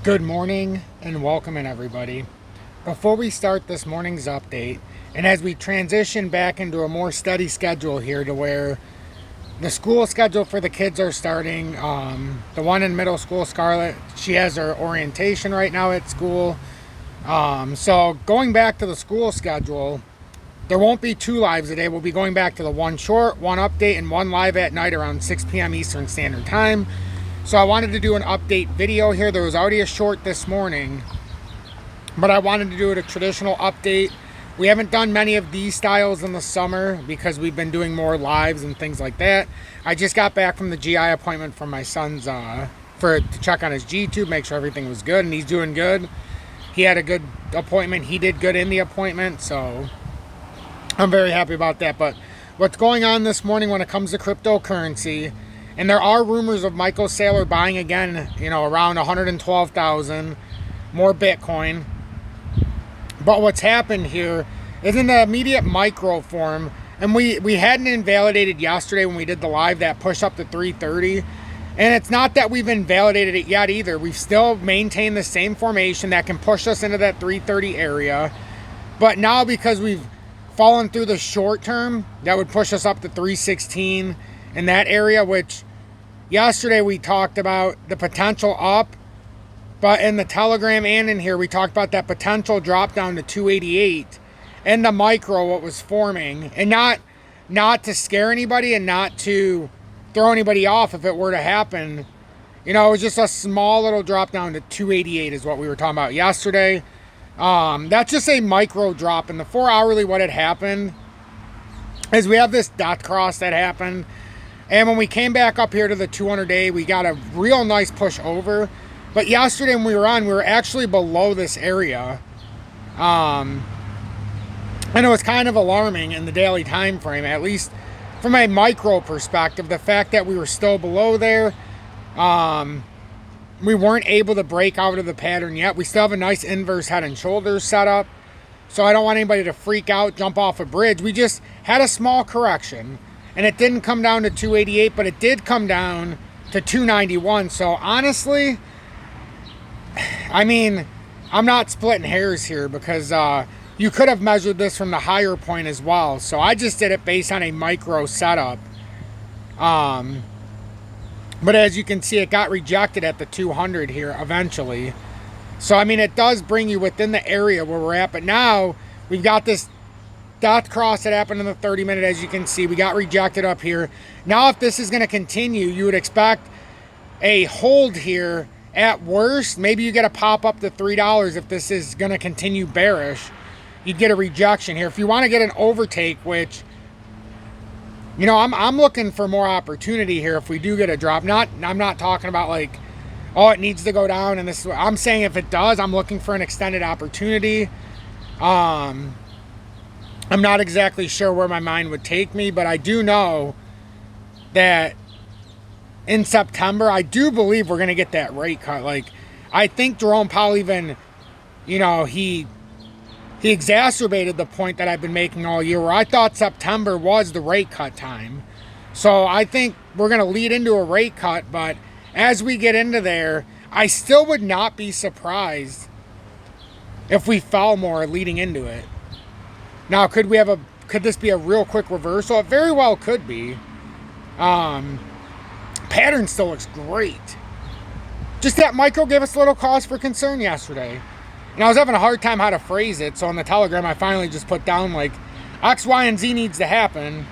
Good morning and welcome in, everybody. Before we start this morning's update, and as we transition back into a more steady schedule here to where the school schedule for the kids are starting, the one in middle school, Scarlett, she has her orientation right now at school. So going back to the school schedule, there won't be two lives a day. We'll be going back to the one short, one update, and one live at night around 6 p.m. Eastern Standard Time. So I wanted to do an update video here. There was already a short this morning, but I wanted to do it a traditional update. We haven't done many of these styles in the summer because we've been doing more lives and things like that. I just got back from the GI appointment from my son's to check on his G-tube, make sure everything was good, and he's doing good. He had a good appointment. He did good in the appointment, so I'm very happy about that. But what's going on this morning when it comes to cryptocurrency, and there are rumors of Michael Saylor buying again, around 112,000 more Bitcoin. But what's happened here is in the immediate micro form, and we hadn't invalidated yesterday when we did the live that push up to 330. And it's not that we've invalidated it yet either. We've still maintained the same formation that can push us into that 330 area. But now because we've fallen through the short term, that would push us up to 316 in that area, which yesterday we talked about the potential up, but in the Telegram and in here we talked about that potential drop down to 288 and the micro what was forming, and not to scare anybody and not to throw anybody off if it were to happen. It was just a small little drop down to 288 is what we were talking about yesterday. That's just a micro drop. In the 4 hourly, what had happened is we have this dot cross that happened. And when we came back up here to the 200-day, we got a real nice push over. But yesterday when we were on, we were actually below this area. And it was kind of alarming in the daily time frame, at least from a micro perspective, the fact that we were still below there. We weren't able to break out of the pattern yet. We still have a nice inverse head and shoulders set up. So I don't want anybody to freak out, jump off a bridge. We just had a small correction. And it didn't come down to 288, but it did come down to 291. So honestly, I'm not splitting hairs here because you could have measured this from the higher point as well. So I just did it based on a micro setup. But as you can see, it got rejected at the 200 here eventually. So, it does bring you within the area where we're at. But now we've got this dot cross that happened in the 30-minute, as you can see. We got rejected up here. Now, if this is going to continue, you would expect a hold here. At worst, maybe you get a pop up to $3 if this is going to continue bearish. You'd get a rejection here. If you want to get an overtake, which, I'm looking for more opportunity here if we do get a drop. I'm not talking about like, oh, it needs to go down and this is what I'm saying. If it does, I'm looking for an extended opportunity. I'm not exactly sure where my mind would take me, but I do know that in September, I do believe we're going to get that rate cut. Like, I think Jerome Powell even, he exacerbated the point that I've been making all year where I thought September was the rate cut time. So I think we're going to lead into a rate cut, but as we get into there, I still would not be surprised if we fell more leading into it. Now, could this be a real quick reversal? It very well could be. Pattern still looks great. Just that micro gave us a little cause for concern yesterday. And I was having a hard time how to phrase it. So on the Telegram, I finally just put down like X, Y, and Z needs to happen.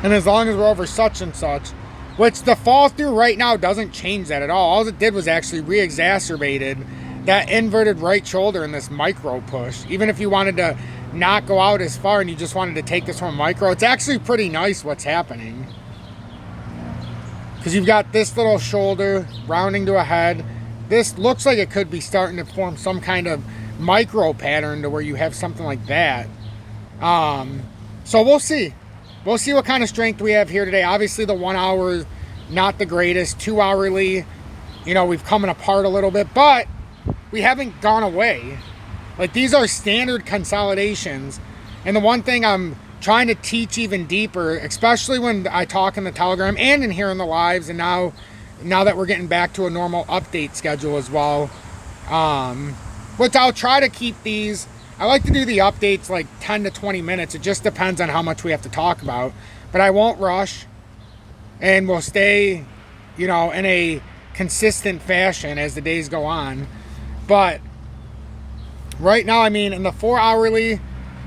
And as long as we're over such and such, which the fall through right now doesn't change that at all. All it did was actually re-exacerbated that inverted right shoulder in this micro push. Even if you wanted to not go out as far and you just wanted to take this from micro, it's actually pretty nice what's happening. Because you've got this little shoulder rounding to a head. This looks like it could be starting to form some kind of micro pattern to where you have something like that. So we'll see. We'll see what kind of strength we have here today. Obviously the 1 hour, not the greatest. 2 hourly, we've coming apart a little bit, but we haven't gone away. Like, these are standard consolidations. And the one thing I'm trying to teach even deeper, especially when I talk in the Telegram and in here in the lives, and now that we're getting back to a normal update schedule as well, Which I'll try to keep these. I like to do the updates like 10 to 20 minutes. It just depends on how much we have to talk about. But I won't rush, and we'll stay, in a consistent fashion as the days go on. But right now, in the 4 hourly,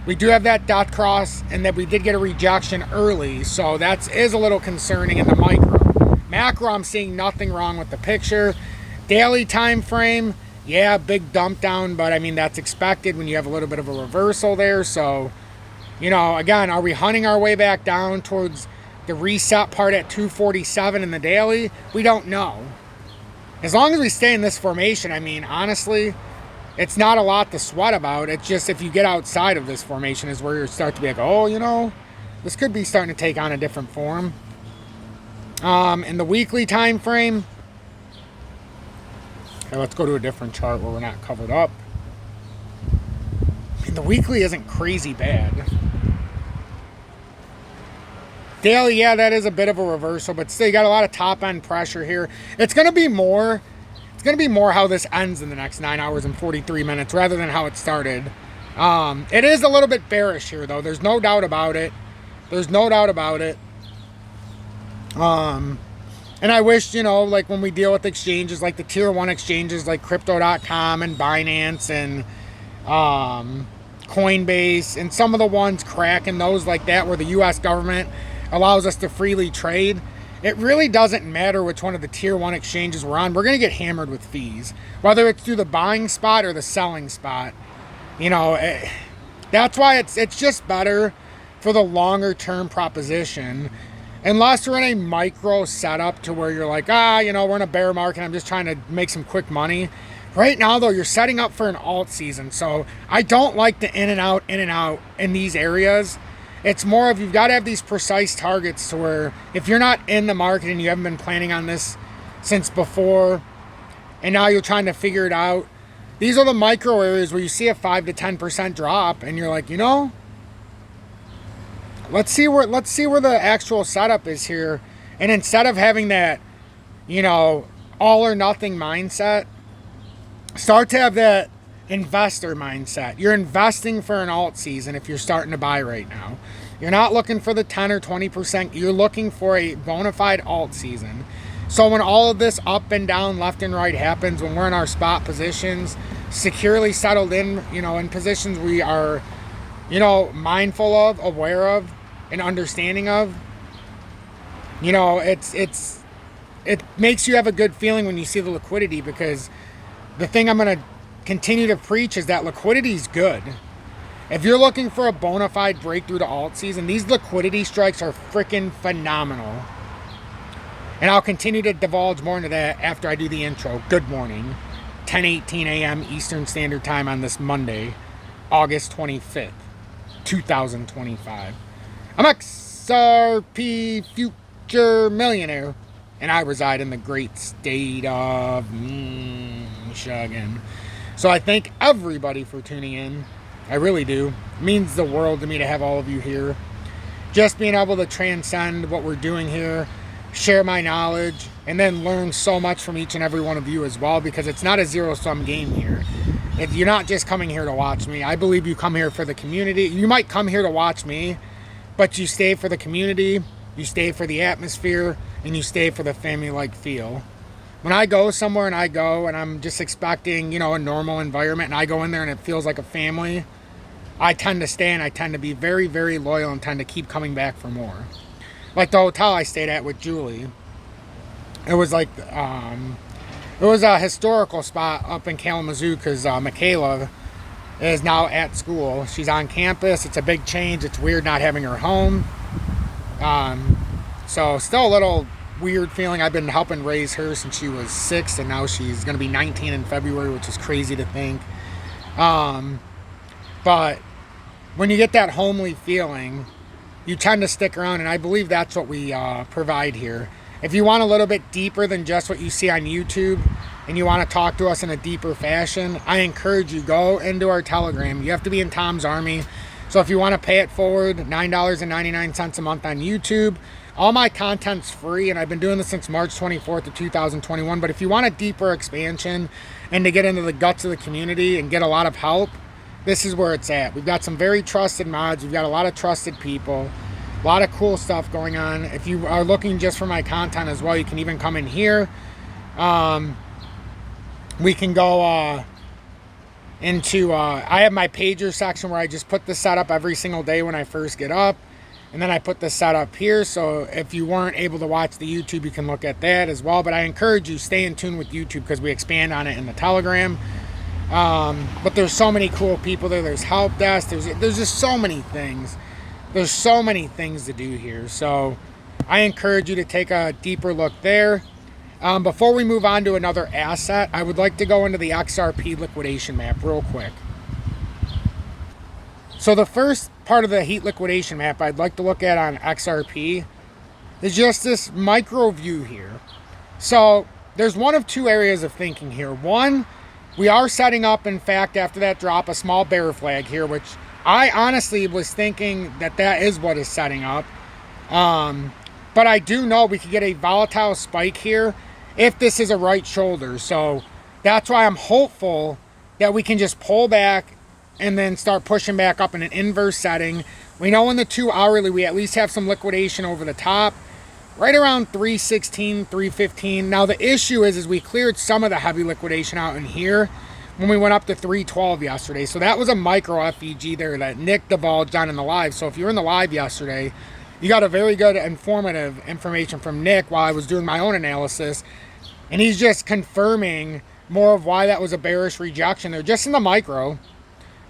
we do have that dot cross, and that we did get a rejection early. So that is a little concerning in the micro. Macro, I'm seeing nothing wrong with the picture. Daily time frame, yeah, big dump down, but that's expected when you have a little bit of a reversal there. So, again, are we hunting our way back down towards the reset part at 247 in the daily? We don't know. As long as we stay in this formation, honestly, it's not a lot to sweat about. It's just if you get outside of this formation is where you start to be like, oh, this could be starting to take on a different form. In the weekly time frame, okay, let's go to a different chart where we're not covered up. The weekly isn't crazy bad. Daily, yeah, that is a bit of a reversal, but still, you got a lot of top end pressure here. It's going to be more how this ends in the next 9 hours and 43 minutes rather than how it started. It is a little bit bearish here, though. There's no doubt about it. And I wish, like when we deal with exchanges, like the tier 1 exchanges like crypto.com and Binance and Coinbase and some of the ones cracking those like that where the U.S. government allows us to freely trade. It really doesn't matter which one of the tier 1 exchanges we're on. We're going to get hammered with fees, whether it's through the buying spot or the selling spot. That's why it's just better for the longer term proposition. Unless we're in a micro setup to where you're like, we're in a bear market, I'm just trying to make some quick money. Right now, though, you're setting up for an alt season. So I don't like the in and out in these areas. It's more of you've got to have these precise targets to where if you're not in the market and you haven't been planning on this since before, and now you're trying to figure it out, these are the micro areas where you see a 5 to 10% drop, and you're like, let's see where the actual setup is here. And instead of having that, all or nothing mindset, start to have that investor mindset. You're investing for an alt season if you're starting to buy right now. You're not looking for the 10 or 20%. You're looking for a bona fide alt season. So when all of this up and down, left and right happens, when we're in our spot positions, securely settled in, in positions we are, mindful of, aware of, and understanding of, it makes you have a good feeling when you see the liquidity, because the thing I'm going to continue to preach is that liquidity is good. If you're looking for a bona fide breakthrough to alt season, these liquidity strikes are freaking phenomenal. And I'll continue to divulge more into that after I do the intro. Good morning. 10:18 a.m. Eastern Standard Time on this Monday, August 25th, 2025. I'm XRP Future Millionaire, and I reside in the great state of Michigan. So I thank everybody for tuning in. I really do. It means the world to me to have all of you here. Just being able to transcend what we're doing here, share my knowledge, and then learn so much from each and every one of you as well, because it's not a zero-sum game here. You're not just coming here to watch me. I believe you come here for the community. You might come here to watch me, but you stay for the community, you stay for the atmosphere, and you stay for the family-like feel. When I go somewhere and I'm just expecting, a normal environment, and I go in there and it feels like a family, I tend to stay, and I tend to be very, very loyal and tend to keep coming back for more. Like the hotel I stayed at with Julie. It was like, it was a historical spot up in Kalamazoo because Michaela is now at school. She's on campus. It's a big change. It's weird not having her home. So still a little weird feeling. I've been helping raise her since she was 6, and now she's going to be 19 in February, which is crazy to think. But when you get that homely feeling, you tend to stick around, and I believe that's what we provide here. If you want a little bit deeper than just what you see on YouTube, and you want to talk to us in a deeper fashion, I encourage you, go into our Telegram. You have to be in Tom's Army. So if you want to pay it forward, $9.99 a month on YouTube, All my content's free, and I've been doing this since March 24th of 2021. But if you want a deeper expansion and to get into the guts of the community and get a lot of help, this is where it's at. We've got some very trusted mods. We've got a lot of trusted people. A lot of cool stuff going on. If you are looking just for my content as well, you can even come in here. We can go into, I have my pager section where I just put the setup every single day when I first get up. And then I put the setup here. So if you weren't able to watch the YouTube, you can look at that as well. But I encourage you, stay in tune with YouTube because we expand on it in the Telegram. But there's so many cool people there. There's help desk. There's just so many things. There's so many things to do here. So I encourage you to take a deeper look there. Before we move on to another asset, I would like to go into the XRP liquidation map real quick. So the first part of the heat liquidation map I'd like to look at on XRP is just this micro view here. So there's one of two areas of thinking here. One, we are setting up, in fact, after that drop, a small bear flag here, which I honestly was thinking that is what is setting up. But I do know we could get a volatile spike here if this is a right shoulder. So that's why I'm hopeful that we can just pull back and then start pushing back up in an inverse setting. We know in the 2 hourly, we at least have some liquidation over the top, right around 316, 315. Now the issue is we cleared some of the heavy liquidation out in here when we went up to 312 yesterday. So that was a micro FEG there that Nick divulged on in the live. So if you were in the live yesterday, you got a very good informative information from Nick while I was doing my own analysis. And he's just confirming more of why that was a bearish rejection there, just in the micro.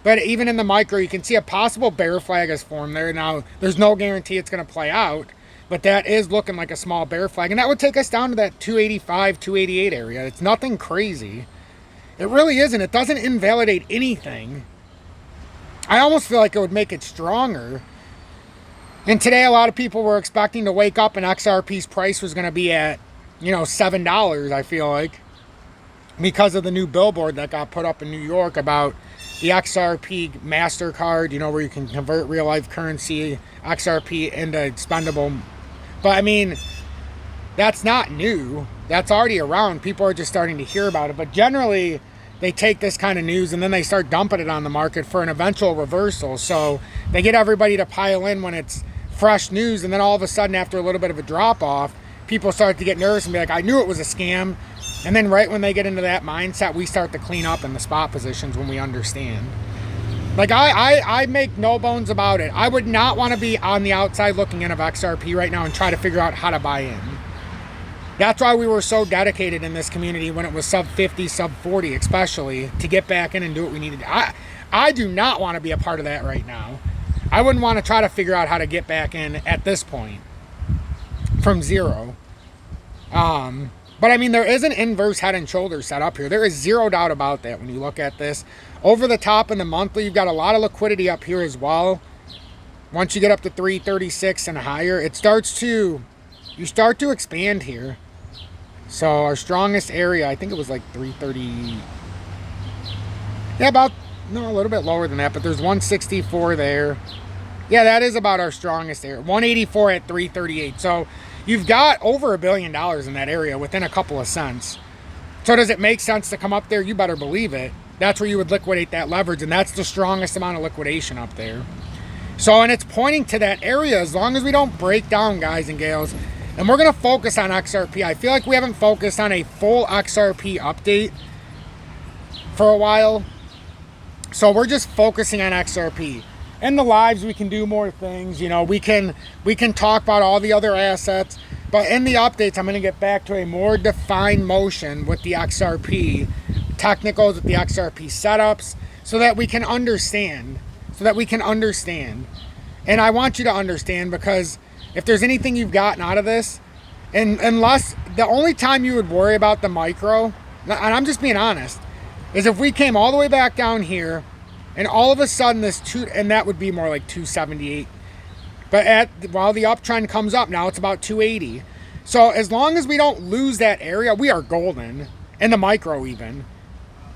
But even in the micro, you can see a possible bear flag has formed there. Now, there's no guarantee it's going to play out, but that is looking like a small bear flag. And that would take us down to that 285, 288 area. It's nothing crazy. It really isn't. It doesn't invalidate anything. I almost feel like it would make it stronger. And today, a lot of people were expecting to wake up and XRP's price was going to be at, $7, I feel like, because of the new billboard that got put up in New York about the XRP MasterCard, where you can convert real life currency, XRP, into expendable. But I mean, that's not new. That's already around. People are just starting to hear about it. But generally, they take this kind of news and then they start dumping it on the market for an eventual reversal. So they get everybody to pile in when it's fresh news. And then all of a sudden, after a little bit of a drop off, people start to get nervous and be like, I knew it was a scam. And then right when they get into that mindset, we start to clean up in the spot positions when we understand. Like, I make no bones about it. I would not want to be on the outside looking in of XRP right now and try to figure out how to buy in. That's why we were so dedicated in this community when it was sub 50, sub 40 especially, to get back in and do what we needed. I do not want to be a part of that right now. I wouldn't want to try to figure out how to get back in at this point from zero. But I mean, there is an inverse head and shoulder set up here. There is zero doubt about that when you look at this. Over the top in the monthly, you've got a lot of liquidity up here as well. Once you get up to 336 and higher, you start to expand here. So our strongest area, I think it was like 330. Yeah, a little bit lower than that, but there's 164 there. Yeah, that is about our strongest area. 184 at 338. So you've got over $1 billion in that area within a couple of cents. So does it make sense to come up there? You better believe it. That's where you would liquidate that leverage, and that's the strongest amount of liquidation up there. So, and it's pointing to that area as long as we don't break down, guys and gals. And we're going to focus on XRP. I feel like we haven't focused on a full XRP update for a while. So we're just focusing on XRP. In the lives, we can do more things. We can talk about all the other assets. But in the updates, I'm going to get back to a more defined motion with the XRP technicals, with the XRP setups, so that we can understand. And I want you to understand, because if there's anything you've gotten out of this, and unless the only time you would worry about the micro, and I'm just being honest, is if we came all the way back down here, and all of a sudden and that would be more like 278. But while the uptrend comes up, now it's about 280. So as long as we don't lose that area, we are golden. And the micro even.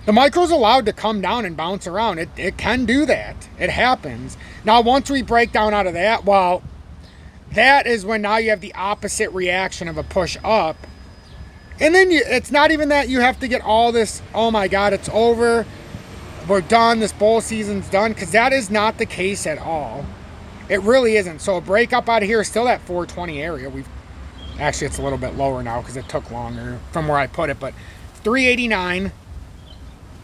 The micro's allowed to come down and bounce around. It can do that. It happens. Now, once we break down out of that, well, that is when now you have the opposite reaction of a push up. And then it's not even that you have to get all this, oh my God, it's over, we're done, this bowl season's done, because that is not the case at all. It really isn't. So a break up out of here is still that 420 area. Actually, it's a little bit lower now because it took longer from where I put it, but 389.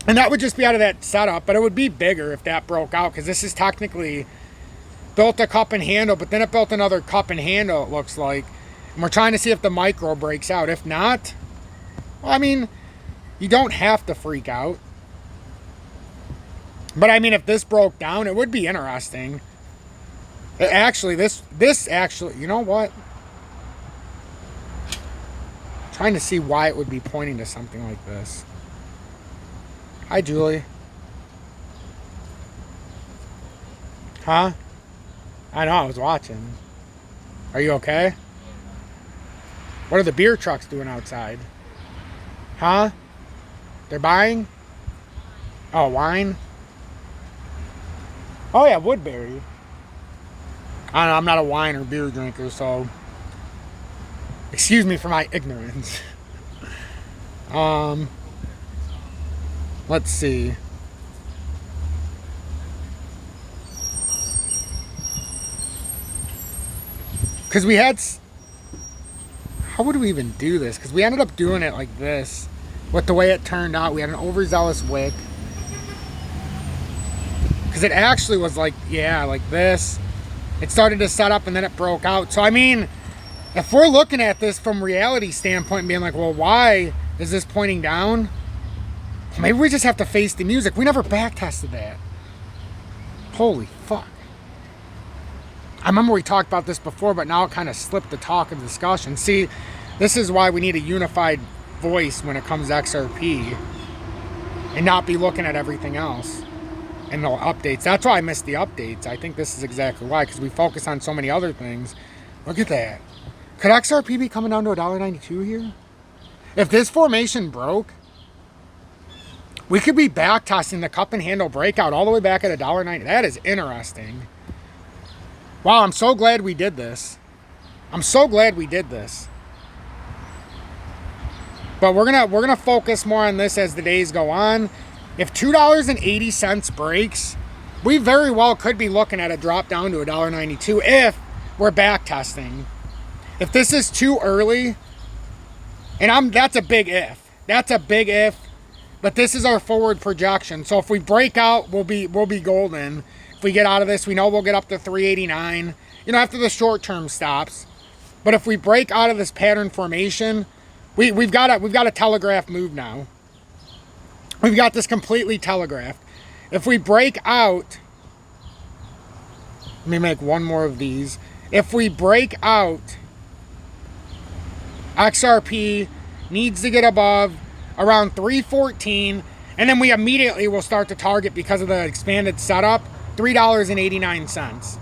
And that would just be out of that setup, but it would be bigger if that broke out, because this is technically built a cup and handle, but then it built another cup and handle, it looks like. And we're trying to see if the micro breaks out. If not, well, I mean, you don't have to freak out. But I mean, if this broke down, it would be interesting. Actually, this actually, you know what? I'm trying to see why it would be pointing to something like this. Hi, Julie. Huh? I know, I was watching. Are you okay? What are the beer trucks doing outside? Huh? They're buying? Oh, wine? Oh yeah, Woodbury. I don't know, I'm not a wine or beer drinker, so excuse me for my ignorance. Let's see. Because we had... How would we even do this? Because we ended up doing it like this. With the way it turned out. We had an overzealous wick. Because it actually was like, yeah, like this. It started to set up and then it broke out. So, I mean, if we're looking at this from reality standpoint and being like, well, why is this pointing down? Maybe we just have to face the music. We never back tested that. Holy fuck. I remember we talked about this before, but now it kind of slipped the talk of discussion. See, this is why we need a unified voice when it comes to XRP and not be looking at everything else and the updates. That's why I missed the updates. I think this is exactly why, because we focus on so many other things. Look at that. Could XRP be coming down to $1.92 here? If this formation broke, we could be back testing the cup and handle breakout all the way back at $1.90. That is interesting. Wow, I'm so glad we did this. I'm so glad we did this. But we're gonna focus more on this as the days go on. If $2.80 breaks, we very well could be looking at a drop down to $1.92 if we're back testing. If this is too early, and that's a big if. That's a big if. But this is our forward projection. So if we break out, we'll be golden. If we get out of this, we know we'll get up to 389, you know, after the short term stops. But if we break out of this pattern formation, we've got a telegraph move now. We've got this completely telegraphed. If we break out, let me make one more of these. If we break out, XRP needs to get above around 314, and then we immediately will start to target, because of the expanded setup, $3.89.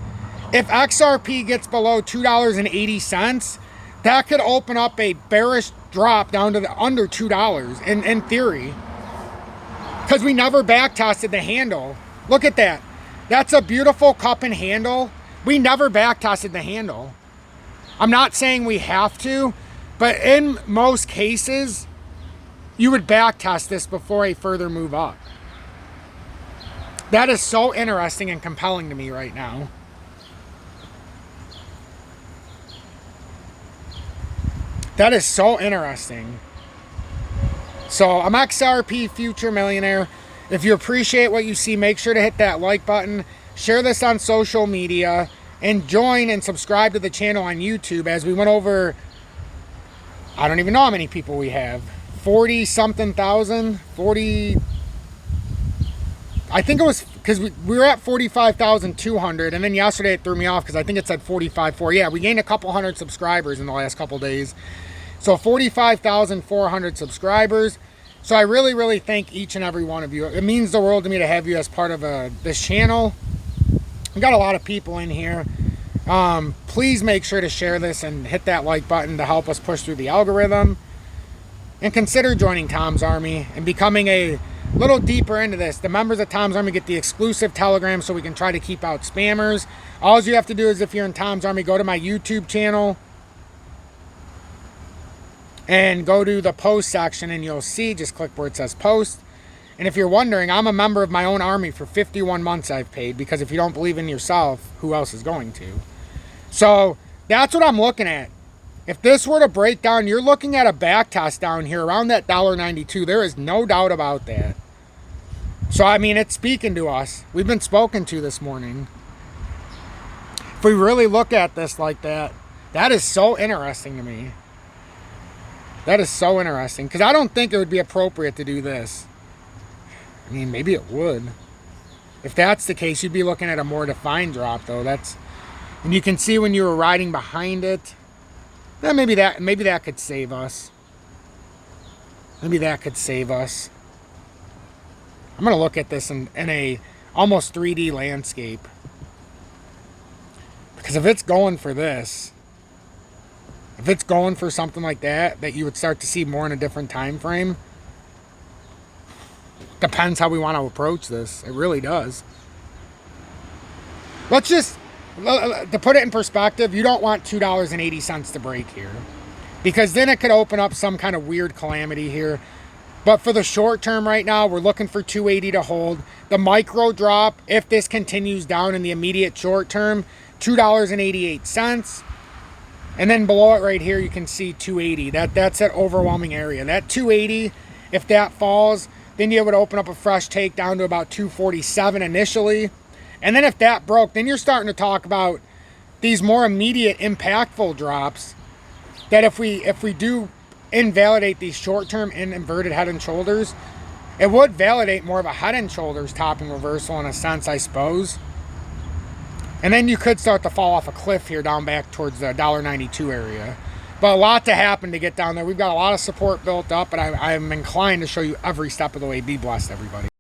If XRP gets below $2.80, that could open up a bearish drop down to under $2 in theory. Because we never back tested the handle. Look at that. That's a beautiful cup and handle. We never back tested the handle. I'm not saying we have to, but in most cases, you would back test this before a further move up. That is so interesting and compelling to me right now. That is so interesting. So I'm XRP Future Millionaire. If you appreciate what you see, make sure to hit that like button, share this on social media, and join and subscribe to the channel on YouTube. As we went over, I don't even know how many people we have. 40 something thousand, 40, I think it was, because we were at 45,200, and then yesterday it threw me off because I think it said 45.4. Yeah, we gained a couple hundred subscribers in the last couple days. So 45,400 subscribers. So I really, really thank each and every one of you. It means the world to me to have you as part of this channel. We got a lot of people in here. Please make sure to share this and hit that like button to help us push through the algorithm. And consider joining Tom's Army and becoming a little deeper into this, the members of Tom's Army get the exclusive Telegram so we can try to keep out spammers. All you have to do is, if you're in Tom's Army, go to my YouTube channel and go to the post section, and you'll see, just click where it says post. And if you're wondering, I'm a member of my own army for 51 months I've paid, because if you don't believe in yourself, who else is going to? So that's what I'm looking at. If this were to break down, you're looking at a back test down here around that $1.92. There is no doubt about that. So, I mean, it's speaking to us. We've been spoken to this morning. If we really look at this like that, that is so interesting to me. That is so interesting, because I don't think it would be appropriate to do this. I mean, maybe it would. If that's the case, you'd be looking at a more defined drop, though. And you can see when you were riding behind it. Then maybe that could save us. Maybe that could save us. I'm gonna look at this in a almost 3D landscape, because if it's going for this, if it's going for something like that you would start to see more in a different time frame. Depends how we want to approach this. It really does. Let's just, to put it in perspective, you don't want $2.80 to break here, because then it could open up some kind of weird calamity here. But for the short term right now, we're looking for 280 to hold. The micro drop, if this continues down in the immediate short term, $2.88. And then below it right here, you can see 280. That's that overwhelming area. That 280, if that falls, then you would open up a fresh take down to about 247 initially. And then if that broke, then you're starting to talk about these more immediate impactful drops, that if we do invalidate these short-term inverted head and shoulders, it would validate more of a head and shoulders topping reversal in a sense, I suppose. And then you could start to fall off a cliff here down back towards the $1.92 area. But a lot to happen to get down there. We've got a lot of support built up, but I'm inclined to show you every step of the way. Be blessed, everybody.